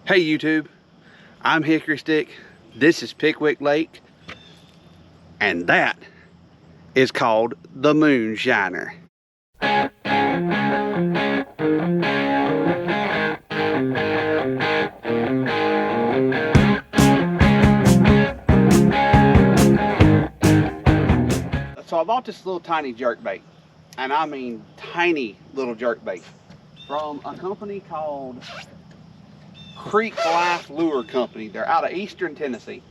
Hey YouTube, I'm Hyckory Styck. This is Pickwick Lake, and that is called the Moonshiner. So I bought this little tiny jerkbait, and I mean tiny little jerkbait, from a company called Creek Life Lure Company. They're out of Eastern Tennessee.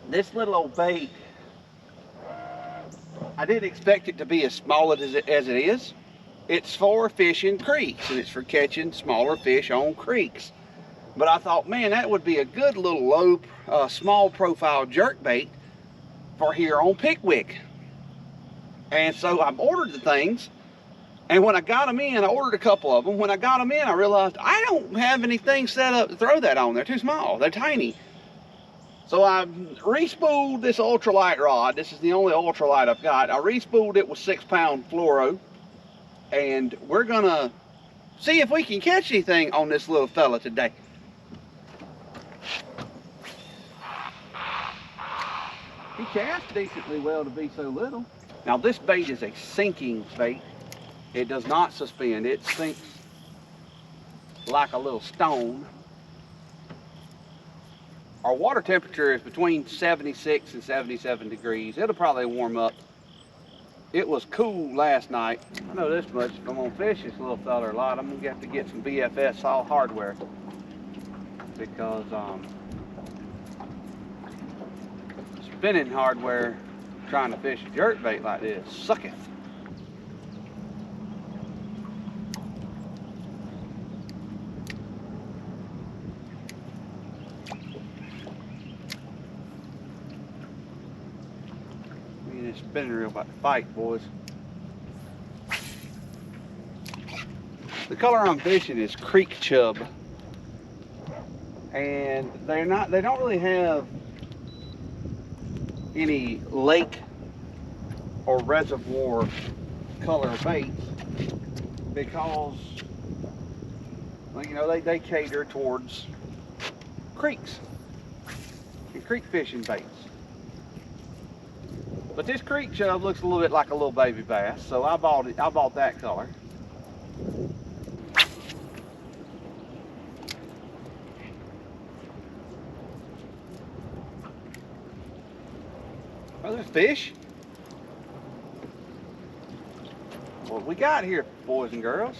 This little old bait, I didn't expect it to be as small as it is. It's for fishing creeks, and it's for catching smaller fish on creeks. But I thought, man, that would be a good little low, small profile jerkbait for here on Pickwick. And so I ordered the things, and when I got them in, I ordered a couple of them. When I got them in, I realized I don't have anything set up to throw that on. They're too small, they're tiny. So I re-spooled this ultralight rod. This is the only ultralight I've got. I re-spooled it with 6-pound fluoro, and we're gonna see if we can catch anything on this little fella today. He casts decently well to be so little. Now this bait is a sinking bait. It does not suspend, it sinks like a little stone. Our water temperature is between 76 and 77 degrees. It'll probably warm up. It was cool last night. I know this much, if I'm gonna fish this little fella a lot, I'm gonna have to get some BFS all hardware, because spinning hardware trying to fish a jerkbait like this sucketh. This spinning reel about to fight, boys. The color I'm fishing is creek chub, and they don't really have any lake or reservoir color baits, because, well, you know, they cater towards creeks and creek fishing baits. But this creek chub looks a little bit like a little baby bass, so I bought that color. Oh, there's fish. What we got here, boys and girls?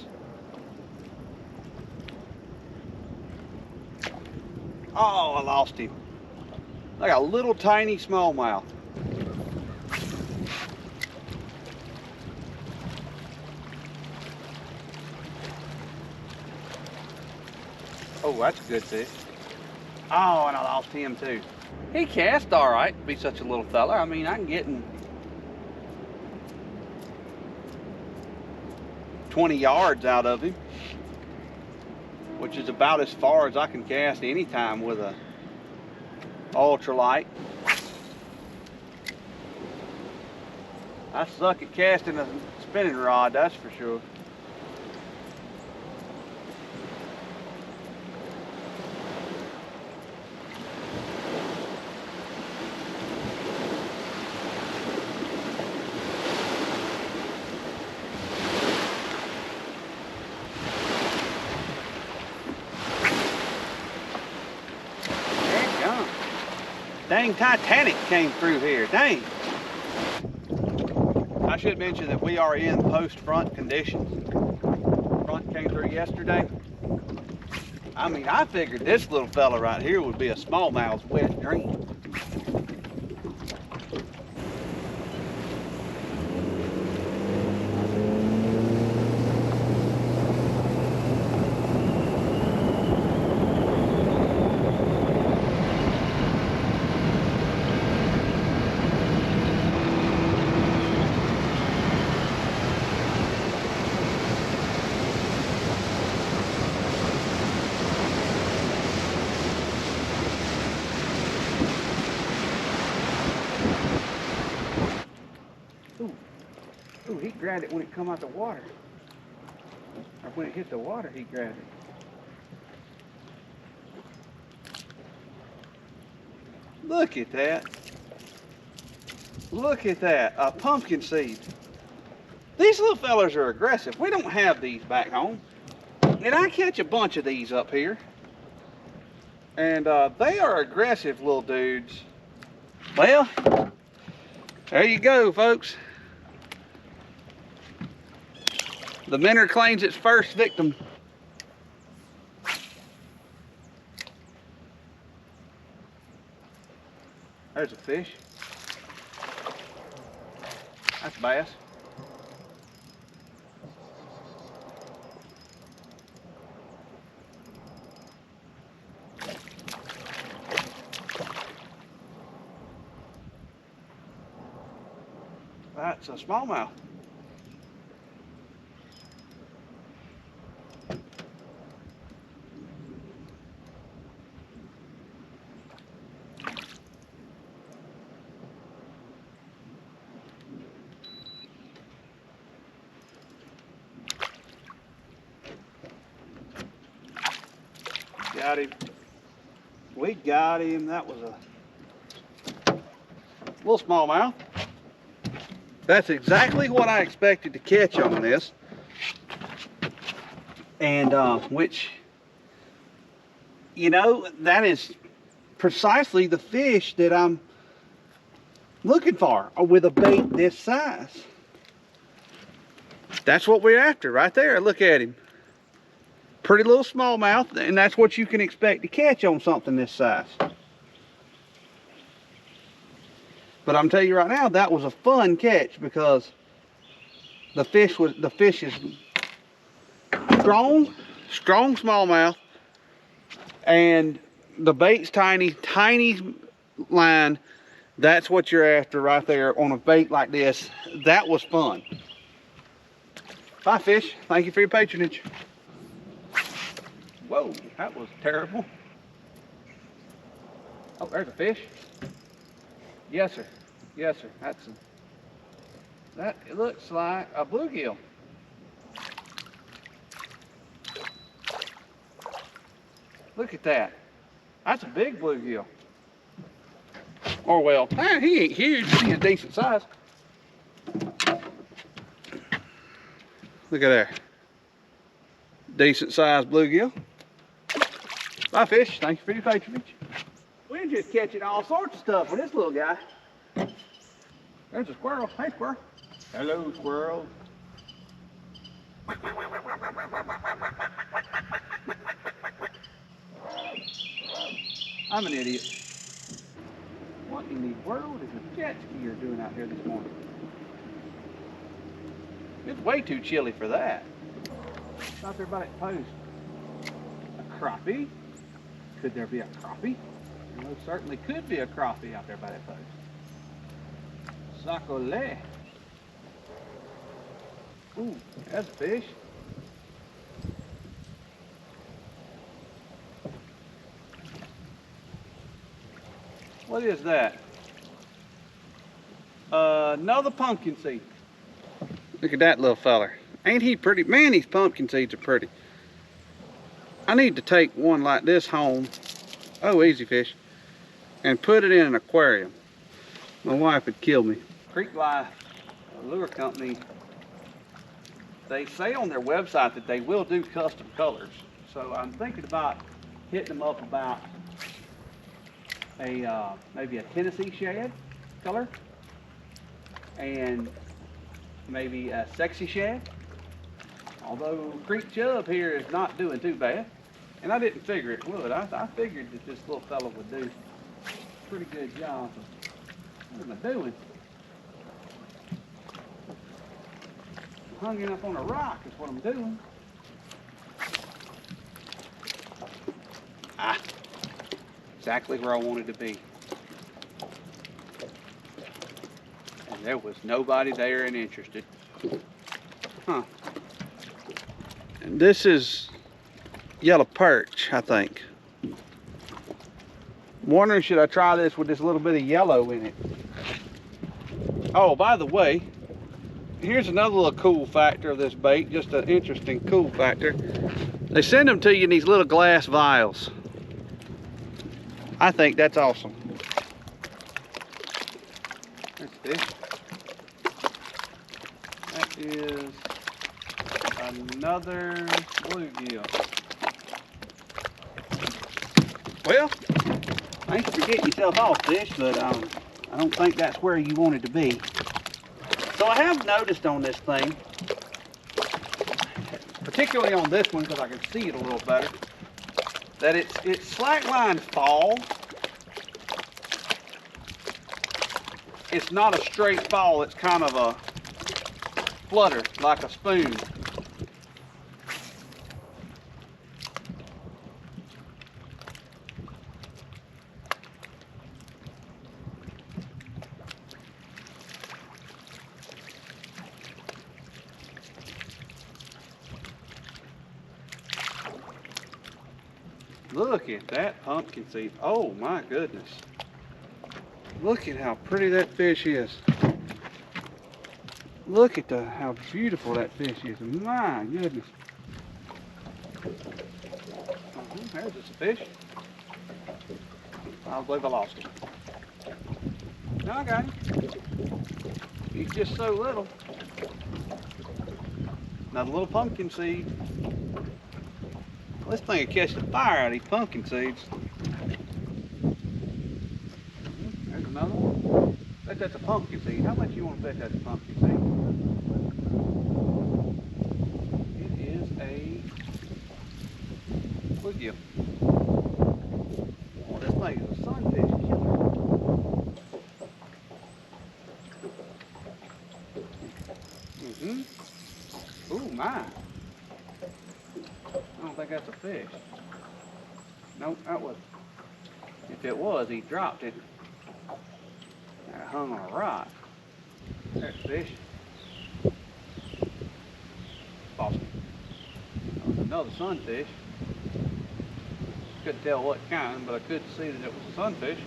Oh, I lost him. Like a little tiny smallmouth. Oh, that's a good fish. Oh, and I lost him too. He cast all right to be such a little fella. I mean, I'm getting 20 yards out of him, which is about as far as I can cast anytime with a ultralight. I suck at casting a spinning rod, that's for sure. Dang, Titanic came through here, dang. I should mention that we are in post-front conditions. Front came through yesterday. I mean, I figured this little fella right here would be a smallmouth's wet dream. Ooh, he grabbed it when it come out the water. Or when it hit the water, he grabbed it. Look at that. Look at that, a pumpkin seed. These little fellers are aggressive. We don't have these back home. And I catch a bunch of these up here. And they are aggressive little dudes. Well, there you go, folks. The minnow claims its first victim. There's a fish. That's bass. That's a smallmouth. Got him. We got him. That was a little smallmouth. That's exactly what I expected to catch on this. And which, you know, that is precisely the fish that I'm looking for with a bait this size. That's what we're after right there. Look at him. Pretty little smallmouth, and that's what you can expect to catch on something this size. But I'm telling you right now, that was a fun catch because the fish is strong smallmouth, and the bait's tiny line. That's what you're after right there on a bait like this. That was fun. Bye, fish. Thank you for your patronage. Whoa, that was terrible. Oh, there's a fish. Yes, sir. Yes, sir. It looks like a bluegill. Look at that. That's a big bluegill. Or well, he ain't huge, but he's a decent size. Look at there. Decent sized bluegill. Bye, fish. Thank you for your patronage. We're just catching all sorts of stuff with this little guy. There's a squirrel. Hey, squirrel. Hello, squirrel. I'm an idiot. What in the world is a jet skier doing out here this morning? It's way too chilly for that. Stop everybody at post. A crappie? Could there be a crappie? There most certainly could be a crappie out there by that post. Sacole. Ooh, that's a fish. What is that? Another pumpkin seed. Look at that little feller. Ain't he pretty? Man, these pumpkin seeds are pretty. I need to take one like this home. Oh, easy fish. And put it in an aquarium. My wife would kill me. Creek Life Lure Company, they say on their website that they will do custom colors. So I'm thinking about hitting them up about a maybe a Tennessee shad color and maybe a sexy shad. Although Creek Chub here is not doing too bad, and I didn't figure it would. I figured that this little fella would do a pretty good job. What am I doing? Hung it up on a rock is what I'm doing. Ah, exactly where I wanted to be. And there was nobody there and interested. Huh. And this is yellow perch, I think. I'm wondering, should I try this with this little bit of yellow in it? Oh, by the way, here's another little cool factor of this bait, just an interesting cool factor. They send them to you in these little glass vials. I think that's awesome. There's a fish. That is another bluegill. Well, thanks for getting yourself off, fish, but I don't think that's where you wanted to be. So I have noticed on this thing, particularly on this one because I can see it a little better, that its slackline fall. It's not a straight fall, it's kind of a flutter, like a spoon. Look at that pumpkin seed. Oh my goodness. Look at how pretty that fish is. Look at how beautiful that fish is. My goodness. There's just a fish. I believe I lost him. No, I got him. He's just so little. Another little pumpkin seed. This thing will catch the fire out of these pumpkin seeds. There's another one. Bet that's a pumpkin seed. How much you want to bet that's a pumpkin seed? It is a bluegill. Oh, this thing is a sunfish killer. Ooh, my. I don't think that's a fish. Nope, that was. If it was, he dropped it. It hung on a rock. There's a fish. Lost him. That was another sunfish. Couldn't tell what kind, but I could see that it was a sunfish.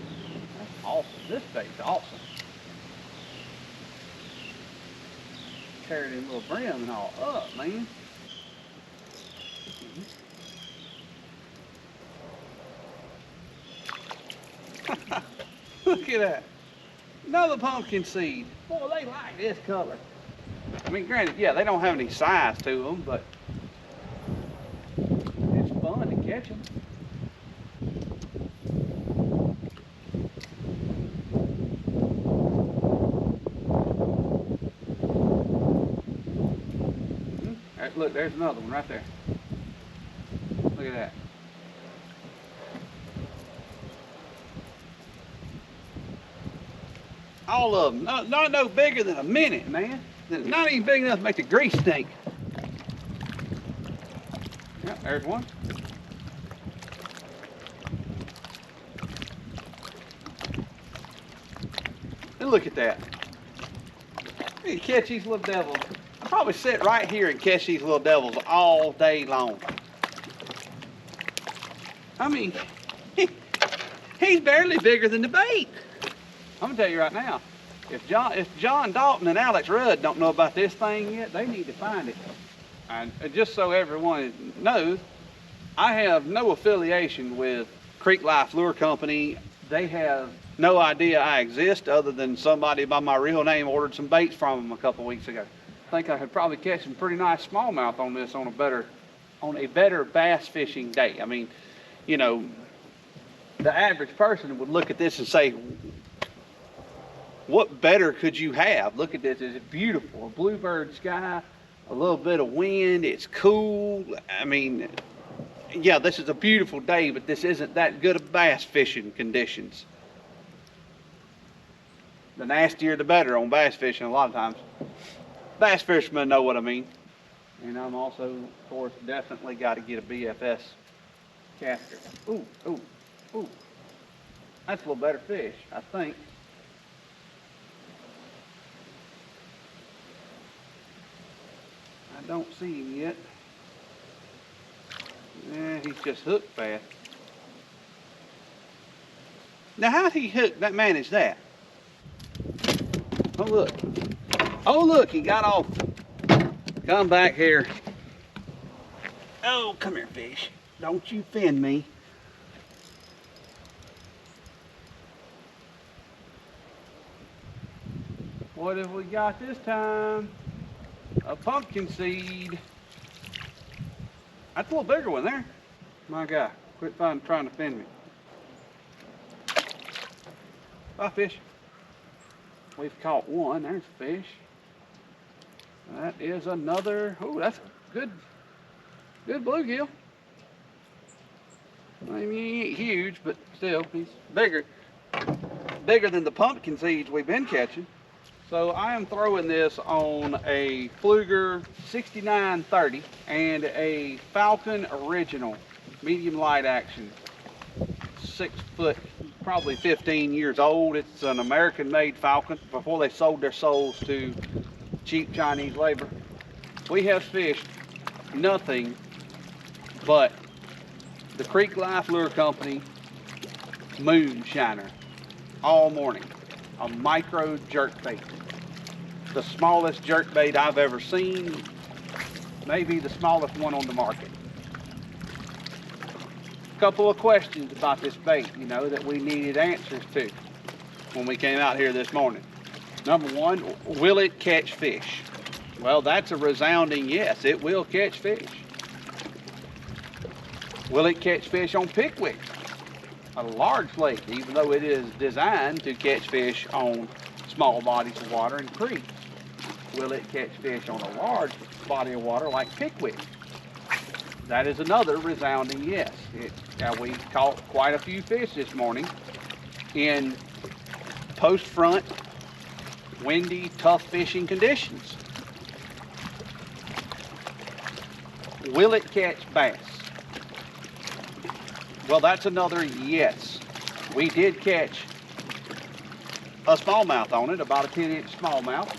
That's awesome. This bait's awesome. Carried his little brim and all up, man. Look at that. Another pumpkin seed. Boy, they like this color. I mean, granted, yeah, they don't have any size to them, but it's fun to catch them. Look, there's another one right there. Look at that. All of them, not no bigger than a minute, man. Not even big enough to make the grease stink. Yep, there's one. And look at that. You can catch these little devils. I'll probably sit right here and catch these little devils all day long. I mean, he's barely bigger than the bait. I'm gonna tell you right now, if John Dalton and Alex Rudd don't know about this thing yet, they need to find it. And just so everyone knows, I have no affiliation with Creek Life Lure Company. They have no idea I exist other than somebody by my real name ordered some baits from them a couple weeks ago. I think I could probably catch some pretty nice smallmouth on this on a better bass fishing day. I mean, you know, the average person would look at this and say, what better could you have? Look at this, it's beautiful. A bluebird sky, a little bit of wind, it's cool. I mean, yeah, this is a beautiful day, but this isn't that good of bass fishing conditions. The nastier the better on bass fishing a lot of times. Bass fishermen know what I mean. And I'm also, of course, definitely got to get a BFS caster. Ooh, ooh, ooh. That's a little better fish, I think. I don't see him yet. Yeah, he's just hooked fast. Now, how'd he manage that? Oh, look. Oh, look, he got off. Come back here. Oh, come here, fish. Don't you fin me. What have we got this time? A pumpkin seed. That's a little bigger one there. My God, quit trying to offend me. Bye, fish. We've caught one. There's a fish. That is another. Oh, that's a good bluegill. I mean, he ain't huge, but still, he's bigger than the pumpkin seeds we've been catching. So I am throwing this on a Fluger 6930 and a Falcon Original medium light action, 6 foot, probably 15 years old. It's an American-made Falcon before they sold their souls to cheap Chinese labor. We have fished nothing but the Creek Life Lure Company Moonshiner all morning. A micro jerkbait. The smallest jerkbait I've ever seen. Maybe the smallest one on the market. A couple of questions about this bait, you know, that we needed answers to when we came out here this morning. Number one, will it catch fish? Well, that's a resounding yes. It will catch fish. Will it catch fish on Pickwick, a large lake, even though it is designed to catch fish on small bodies of water and creeks? Will it catch fish on a large body of water like Pickwick? That is another resounding yes. We caught quite a few fish this morning in post-front, windy, tough fishing conditions. Will it catch bass? Well, that's another yes. We did catch a smallmouth on it, about a 10-inch smallmouth,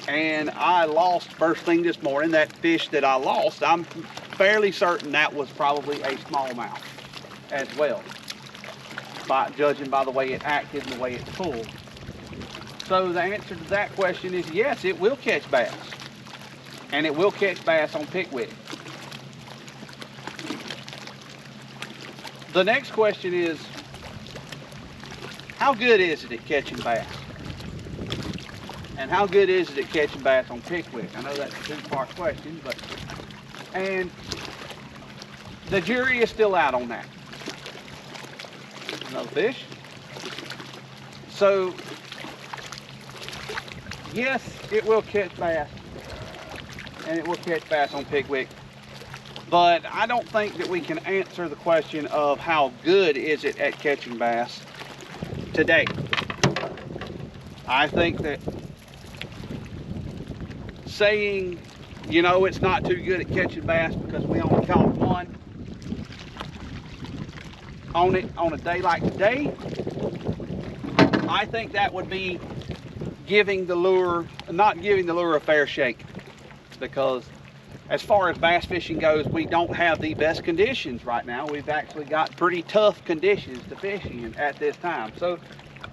and I lost first thing this morning. That fish that I lost, I'm fairly certain that was probably a smallmouth as well, judging by the way it acted and the way it pulled. So the answer to that question is yes, it will catch bass, and it will catch bass on Pickwick. The next question is, how good is it at catching bass? And how good is it at catching bass on Pickwick? I know that's a two-part question, and the jury is still out on that. Another fish. So, yes, it will catch bass, and it will catch bass on Pickwick. But I don't think that we can answer the question of how good is it at catching bass today. I think that saying, you know, it's not too good at catching bass because we only caught one on it on a day like today, I think that would be giving the lure, not giving the lure a fair shake, because as far as bass fishing goes, we don't have the best conditions right now. We've actually got pretty tough conditions to fish in at this time. So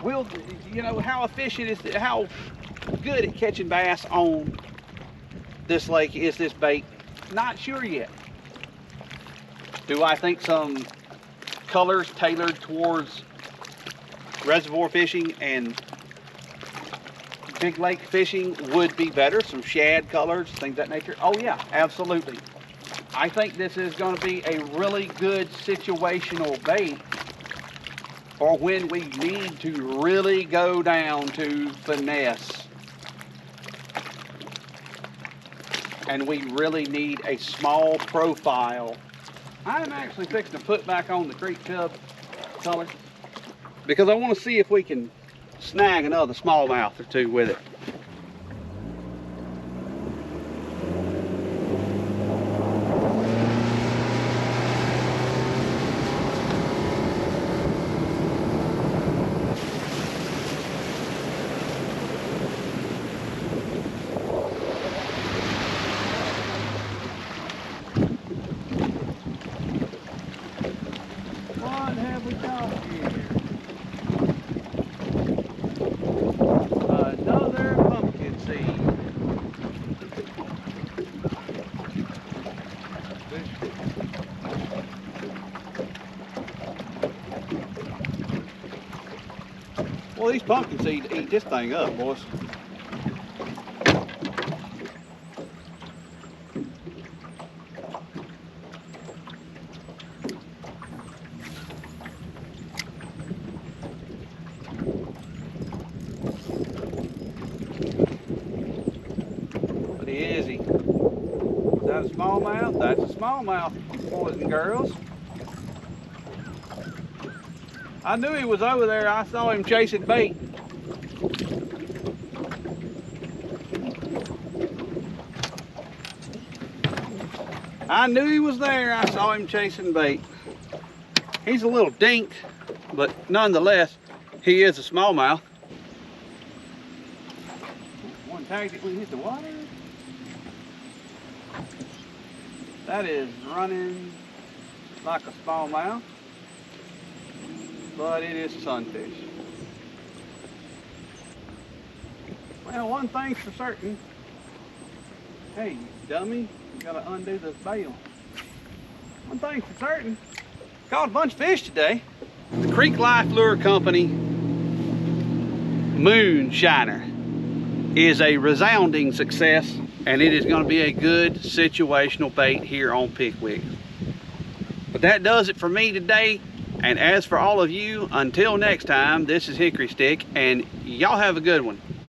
we'll, you know, how efficient is, how good at catching bass on this lake is this bait? Not sure yet. Do I think some colors tailored towards reservoir fishing and big lake fishing would be better? Some shad colors, things of that nature? Oh yeah, absolutely. I think this is going to be a really good situational bait for when we need to really go down to finesse and we really need a small profile. I'm actually fixing to put back on the creek chub color because I want to see if we can snag another smallmouth or two with it. What have we got here? Another pumpkin seed. Well, these pumpkin seeds eat this thing up, boys. a smallmouth? That's a smallmouth, boys and girls. I knew he was over there. I saw him chasing bait. I knew he was there. I saw him chasing bait. He's a little dink, but nonetheless, he is a smallmouth. One tagged it when he hit the water. That is running like a smallmouth, but it is sunfish. Well, one thing's for certain. Hey, you dummy, you gotta undo the bail. One thing's for certain. Caught a bunch of fish today. The Creek Life Lure Company Moonshiner is a resounding success, and it is going to be a good situational bait here on Pickwick. But that does it for me today, and as for all of you, until next time, this is Hyckory Styck, and y'all have a good one.